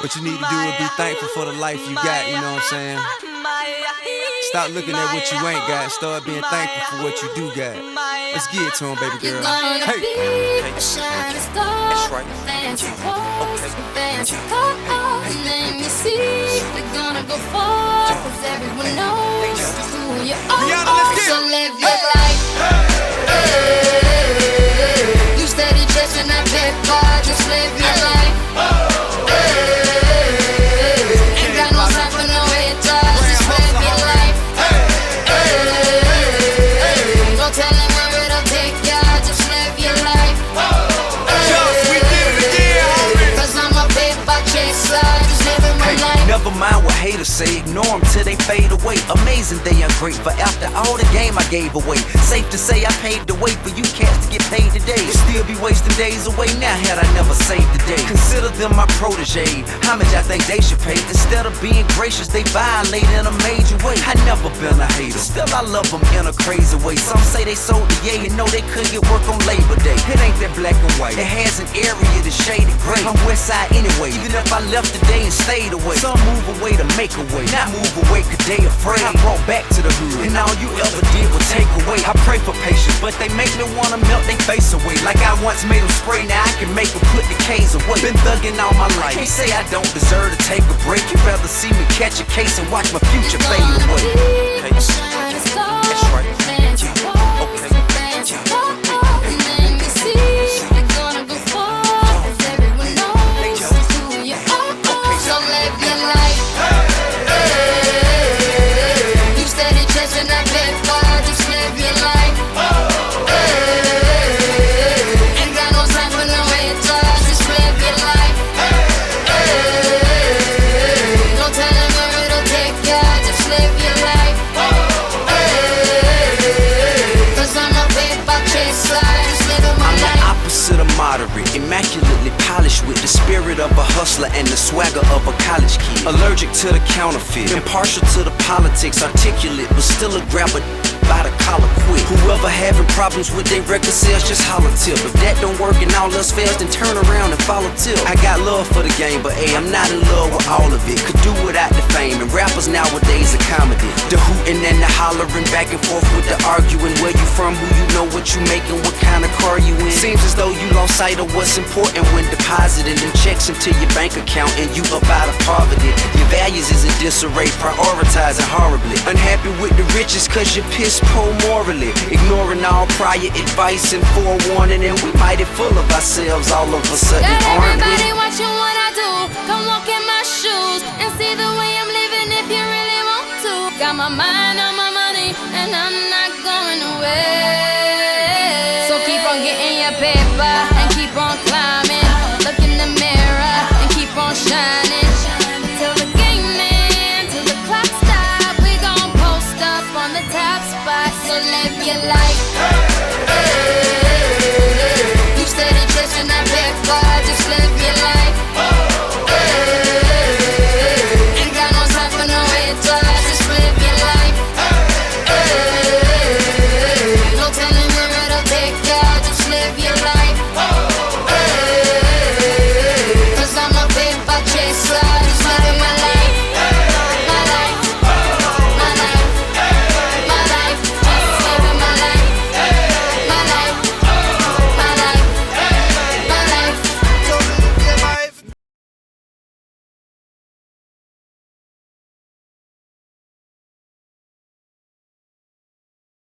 What you need to do is be thankful for the life you got, you know what I'm saying? Stop looking at what you ain't got, start being thankful for what you do got. Let's get it to him, baby girl. Hey, a shining star. That's right. Fancy clothes, fancy cars. Let me see. We're gonna go far, cause everyone knows who you are. So live your life. You steady chasing that paper, just live your life. Ain't got no time for no haters, just live your life. No telling where it'll take ya, just live your life. Cause I'm a paper chaser, just living my life. Never mind what haters say, ignore them till they fade away. Amazing they ungrateful after all the game I gave away. Safe to say I paved the way for you cats to get paid today. Still be wasting days away now had I never saved the day. Consider them my protege, how much I think they should pay. Instead of being gracious, they violate in a major way. I never been a hater, still I love them in a crazy way. Some say they sold the yay and know they couldn't get work on Labor Day. It ain't that black and white, it has an area that's shaded gray. I'm west side anyway, even if I left today and stayed away. Some move away to make a way, not move away cause they afraid. I brought back to the hood, and all you ever did was take away. I pray for patience, but they make me wanna melt they face away. Like I once made them spray, now I can make them put the K's away. Been thugging all my life, can't say I don't deserve to take a break. You'd rather see me catch a case and watch my future fade away. A shining star. That's right. Fancy clothes, fancy cars. Let me see. We're gonna go far, cause everyone knows who you are. So live your life. You steady chasing that paper, just live your life. Ain't got no time for no haters, just live your life. No telling where it'll take ya, just live your life. Cause I'm a paper chaser, just living my I'm the life. opposite of moderate, immaculately polished with the spirit of a hustler and the swagger of a college kid. Allergic to the counterfeit, impartial to the politics, articulate but still a grabber by the collar quick. Whoever having problems with their record sales, just holler tip. If that don't work and all else fails, then turn around and follow tip. I got love for the game, but hey, I'm not in love with all of it. Could do without the fame, and rappers nowadays are comedy. The hooting and the hollering, back and forth with the arguing. Where you from, who you know, what you making, what kind of car you in. Seems as though you lost sight of what's important when depositing them checks into your bank account and you up out of poverty. Your values is in disarray, prioritizing horribly. Unhappy with the riches cause you're piss poor morally. Ignoring all prior advice and forewarning, and we mighty full of ourselves all of a sudden, Got aren't we? everybody watching what I do. Come walk in my shoes and see the way I'm living if you really want to. Got my mind on my money and I'm not going away. So keep on getting your paper and keep on climbing. Look in the mirror and keep on shining. Till the game ends, till the clock stops, we gon' post up on the top spot. So live your life.